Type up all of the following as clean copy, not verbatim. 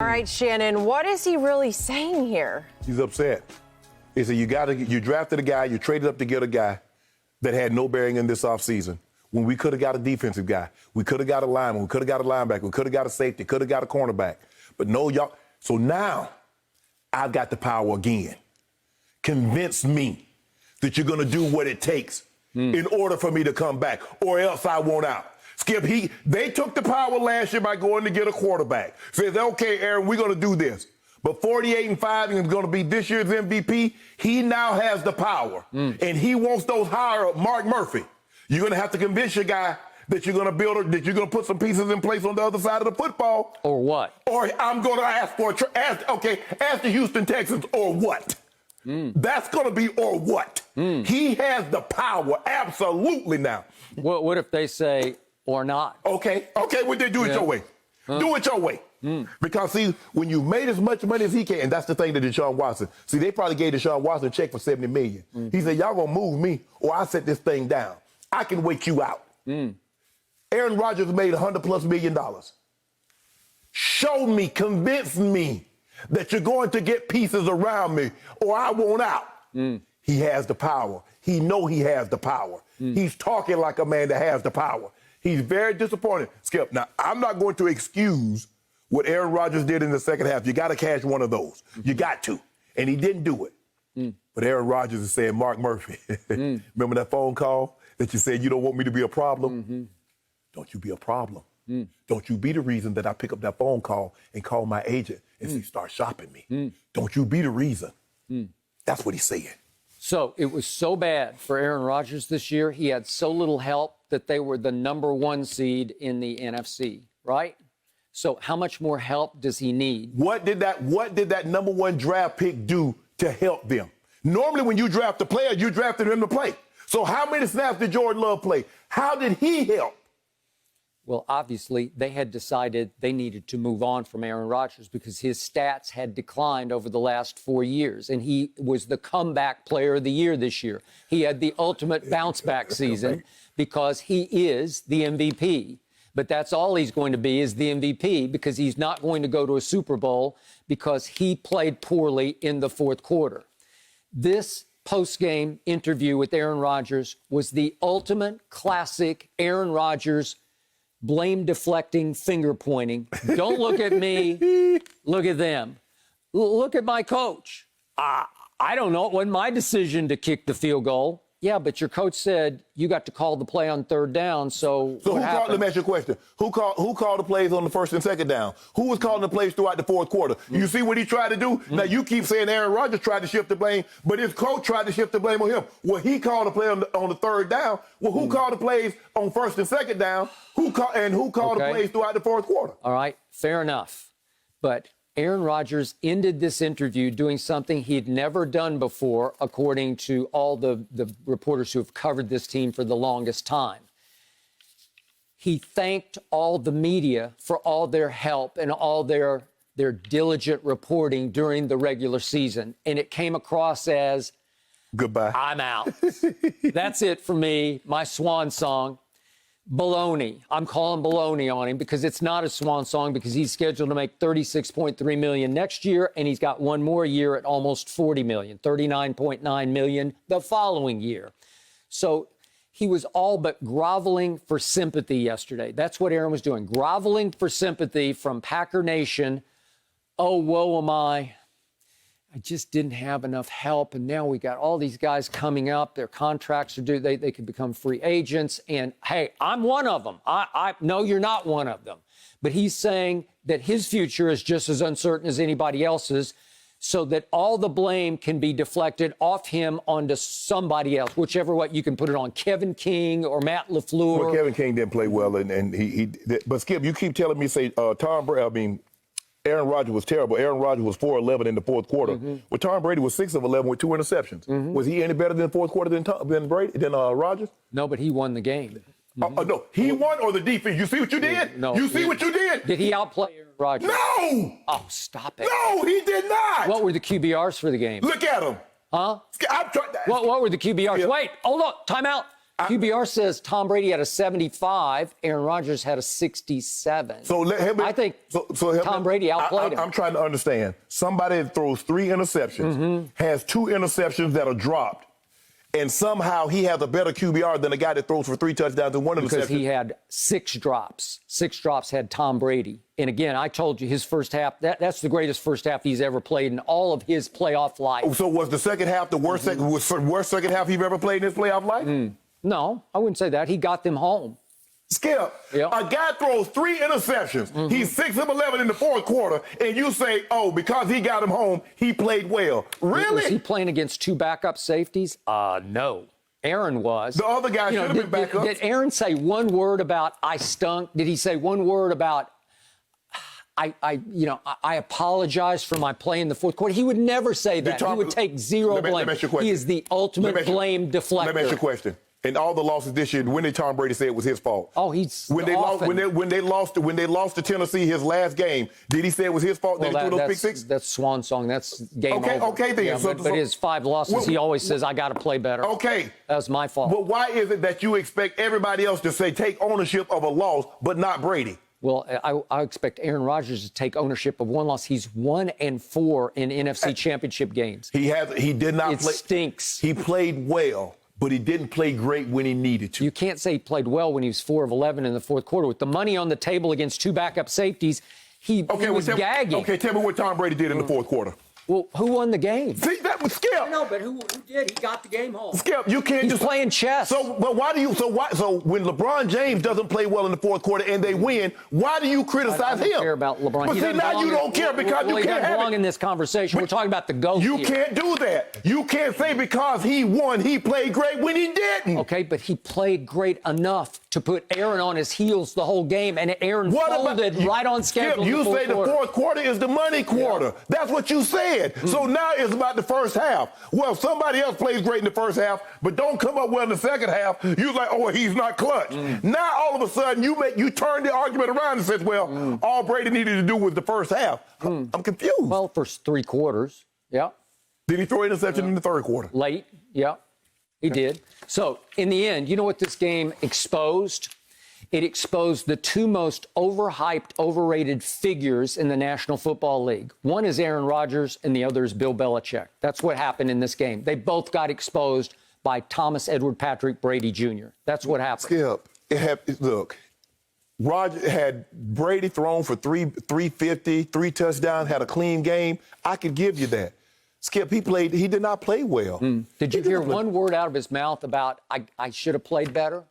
right, Shannon, what is he really saying here? He's upset. He said, you drafted a guy, you traded up to get a guy that had no bearing in this offseason. When we could have got a defensive guy, we could have got a lineman, we could have got a linebacker, we could have got a safety, could have got a cornerback. But no, y'all. So now I've got the power again. Convince me that you're going to do what it takes in order for me to come back, or else I won't out. Skip, they took the power last year by going to get a quarterback. Says, okay, Aaron, we're going to do this. But 48-5 is going to be this year's MVP. He now has the power, and he wants those higher up. Mark Murphy, you're going to have to convince your guy that you're going to build, that you're going to put some pieces in place on the other side of the football. Or what? Or I'm going to ask for ask the Houston Texans, or what? That's going to be or what? He has the power, absolutely now. What if they say, or not? Okay, well, then do it your way. Do it your way. Because, see, when you made as much money as he can, and that's the thing to Deshaun Watson. See, they probably gave Deshaun Watson a check for $70 million. He said, y'all going to move me, or I set this thing down. I can wait you out. Aaron Rodgers made $100+ million. Show me, convince me that you're going to get pieces around me, or I won't out. He has the power. He has the power. He's talking like a man that has the power. He's very disappointed. Skip, now, I'm not going to excuse what Aaron Rodgers did in the second half. You got to cash one of those. You got to. And he didn't do it. But Aaron Rodgers is saying, Mark Murphy, remember that phone call that you said you don't want me to be a problem? Don't you be a problem. Don't you be the reason that I pick up that phone call and call my agent and say, start shopping me. Don't you be the reason. That's what he's saying. So it was so bad for Aaron Rodgers this year. He had so little help that they were the #1 seed in the NFC, right? So how much more help does he need? What did that #1 draft pick do to help them? Normally when you draft a player, you drafted him to play. So how many snaps did Jordan Love play? How did he help? Well, obviously, they had decided they needed to move on from Aaron Rodgers because his stats had declined over the last 4 years, and he was the comeback player of the year this year. He had the ultimate bounce-back season because he is the MVP. But that's all he's going to be is the MVP because he's not going to go to a Super Bowl because he played poorly in the fourth quarter. This post-game interview with Aaron Rodgers was the ultimate classic Aaron Rodgers blame deflecting, finger pointing. Don't look at me. Look at them. Look at my coach. I don't know. It wasn't my decision to kick the field goal. Yeah, but your coach said you got to call the play on third down. So who called? Let me ask you a question. Who called the plays on the first and second down? Who was calling the plays throughout the fourth quarter? You see what he tried to do? Now you keep saying Aaron Rodgers tried to shift the blame, but his coach tried to shift the blame on him. Well, he called the play on the third down. Well, who called the plays on first and second down? Who called the plays throughout the fourth quarter? All right, fair enough. But Aaron Rodgers ended this interview doing something he'd never done before, according to all the reporters who have covered this team for the longest time. He thanked all the media for all their help and all their diligent reporting during the regular season. And it came across as, goodbye. I'm out. That's it for me, my swan song. Baloney. I'm calling baloney on him because it's not a swan song because he's scheduled to make $36.3 million next year, and he's got one more year at almost $40 million, $39.9 million the following year. So he was all but groveling for sympathy yesterday. That's what Aaron was doing, groveling for sympathy from Packer Nation. Oh, woe am I. I just didn't have enough help, and now we got all these guys coming up. Their contracts are due. They could become free agents, and, hey, I'm one of them. No, you're not one of them. But he's saying that his future is just as uncertain as anybody else's, so that all the blame can be deflected off him onto somebody else, whichever way you can put it on, Kevin King or Matt LaFleur. Well, Kevin King didn't play well, but Skip, you keep telling me, Aaron Rodgers was terrible. Aaron Rodgers was 4-11 in the fourth quarter. Well, Tom Brady was 6 of 11 with 2 interceptions. Was he any better than the fourth quarter than Rodgers? No, but he won the game. No, he won or the defense. You see what you did? No. You see what you did? Did he outplay Aaron Rodgers? No! Oh, stop it. No, he did not. What were the QBRs for the game? Look at him. Huh? What were the QBRs? Yeah. Wait, hold on. Time out. QBR says Tom Brady had a 75, Aaron Rodgers had a 67. So I think Tom Brady outplayed him. I'm trying to understand. Somebody that throws 3 interceptions, has 2 interceptions that are dropped, and somehow he has a better QBR than a guy that throws for 3 touchdowns and 1 interception. Because he had 6 drops. 6 drops had Tom Brady. And again, I told you his first half, that's the greatest first half he's ever played in all of his playoff life. So was the second half the worst, worst second half he's ever played in his playoff life? No, I wouldn't say that. He got them home. Skip, Yep. a guy throws 3 interceptions. He's 6 of 11 in the fourth quarter, and you say, oh, because he got him home, he played well. Really? Was he playing against 2 backup safeties? No. Aaron was. The other guy should have been backup. Did Aaron say one word about I stunk? Did he say one word about I apologize for my play in the fourth quarter? He would never say that. He would take zero blame. Let me ask you a question. He is the ultimate blame deflector. Let me ask you a question. In all the losses this year, when did Tom Brady say it was his fault? Oh, he's when they lost to Tennessee his last game. Did he say it was his fault that he threw those pick six? That's swan song. That's game over. Okay, then. Yeah, but his 5 losses, he always says, "I got to play better." Okay, that was my fault. But why is it that you expect everybody else to say take ownership of a loss, but not Brady? Well, I expect Aaron Rodgers to take ownership of one loss. He's 1-4 in NFC Championship games. He did not. It stinks. He played well, but he didn't play great when he needed to. You can't say he played well when he was 4 of 11 in the fourth quarter. With the money on the table against 2 backup safeties, he was gagging. Okay, tell me what Tom Brady did in the fourth quarter. Well, who won the game? See, that was Skip. I know, but who did? He got the game home. Skip, you can't He's just playing chess. So when LeBron James doesn't play well in the fourth quarter and they win, why do you criticize I don't him? care about LeBron. But see, now you don't care because you can't have belong it. in this conversation. We're talking about the GOAT. You can't do that. You can't say because he won, he played great when he didn't. Okay, but he played great enough to put Aaron on his heels the whole game, and Aaron folded right on schedule. Skip, you say the fourth quarter is the money quarter. Yeah. That's what you said. So now it's about the first half. Well, somebody else plays great in the first half, but don't come up well in the second half. You're like, oh, he's not clutch. Now all of a sudden you turn the argument around and says, well, all Brady needed to do was the first half. I'm confused. Well, first 3 quarters, yeah. Did he throw an interception in the third quarter? Late, yeah. He did. So, in the end, you know what this game exposed? It exposed the 2 most overhyped, overrated figures in the National Football League. One is Aaron Rodgers, and the other is Bill Belichick. That's what happened in this game. They both got exposed by Thomas Edward Patrick Brady Jr. That's what happened. Skip, look, Rodgers had Brady thrown for 350, 3 touchdowns, had a clean game. I could give you that. Skip, he did not play well. Did you hear one word out of his mouth about, I should have played better?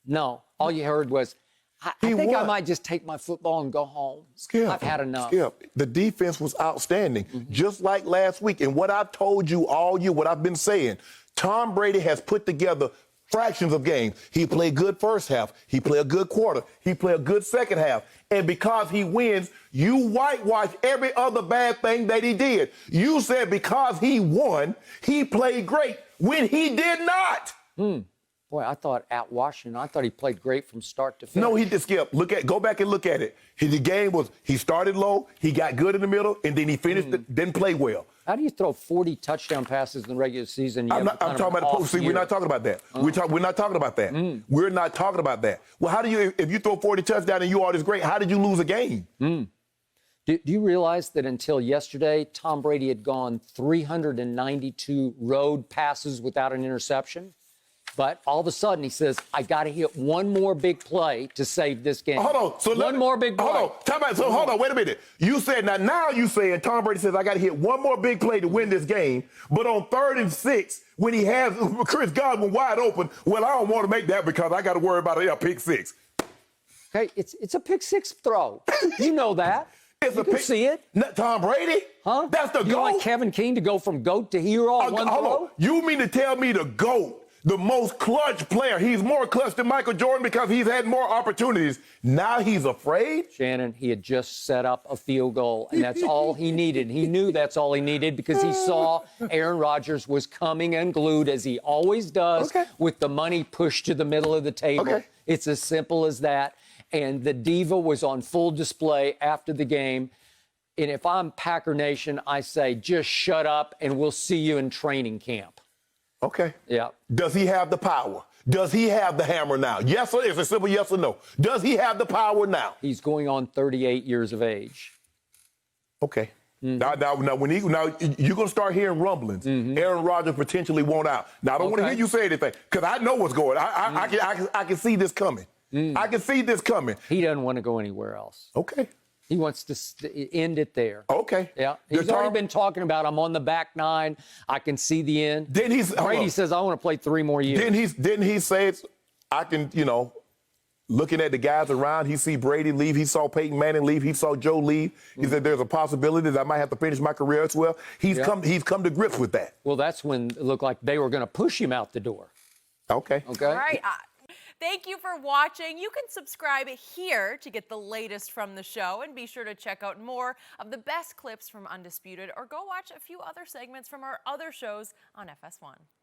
No. All you heard was, I think I might just take my football and go home. Skip, I've had enough. Skip, the defense was outstanding, just like last week. And what I've told you all year, what I've been saying, Tom Brady has put together fractions of games. He played good first half. He played a good quarter. He played a good second half. And because he wins, you whitewash every other bad thing that he did. You said because he won, he played great when he did not. Boy, I thought at Washington, I thought he played great from start to finish. No, he did, Skip. Go back and look at it. The game was, he started low, he got good in the middle, and then he finished didn't play well. How do you throw 40 touchdown passes in the regular season? I'm talking about the postseason. We're not talking about that. We're not talking about that. We're not talking about that. Well, how do you, if you throw 40 touchdowns and you are this great, how did you lose a game? Do you realize that until yesterday, Tom Brady had gone 392 road passes without an interception? But all of a sudden, he says, I got to hit one more big play to save this game. Hold on. So one more big play. Hold on. Wait a minute. You said, now you saying Tom Brady says, I got to hit one more big play to win this game. But on 3rd and 6, when he has Chris Godwin wide open, well, I don't want to make that because I got to worry about a pick 6. Okay, it's a pick 6 throw. You know that. You can see it. Tom Brady? Huh? That's the GOAT? You want Kevin King to go from GOAT to hero on one throw? On. You mean to tell me the GOAT, the most clutch player, he's more clutch than Michael Jordan because he's had more opportunities. Now he's afraid? Shannon, he had just set up a field goal, and that's all he needed. He knew that's all he needed because he saw Aaron Rodgers was coming unglued, as he always does, with the money pushed to the middle of the table. It's as simple as that. And the diva was on full display after the game. And if I'm Packer Nation, I say, just shut up and we'll see you in training camp. Okay. Yeah. Does he have the power? Does he have the hammer now? Yes or it's a simple yes or no. Does he have the power now? He's going on 38 years of age. Okay. Now, when you're gonna start hearing rumblings. Aaron Rodgers potentially won't out. Now, I don't want to hear you say anything because I know what's going. I can see this coming. I can see this coming. He doesn't want to go anywhere else. Okay. He wants to end it there. Okay. Yeah. He's already been talking about I'm on the back nine. I can see the end. Brady says I want to play 3 more years. Didn't he say it's I can, looking at the guys around, he see Brady leave, he saw Peyton Manning leave, he saw Joe leave. He said there's a possibility that I might have to finish my career as well. He's come to grips with that. Well, that's when it looked like they were going to push him out the door. Okay. All right. Thank you for watching. You can subscribe here to get the latest from the show, and be sure to check out more of the best clips from Undisputed, or go watch a few other segments from our other shows on FS1.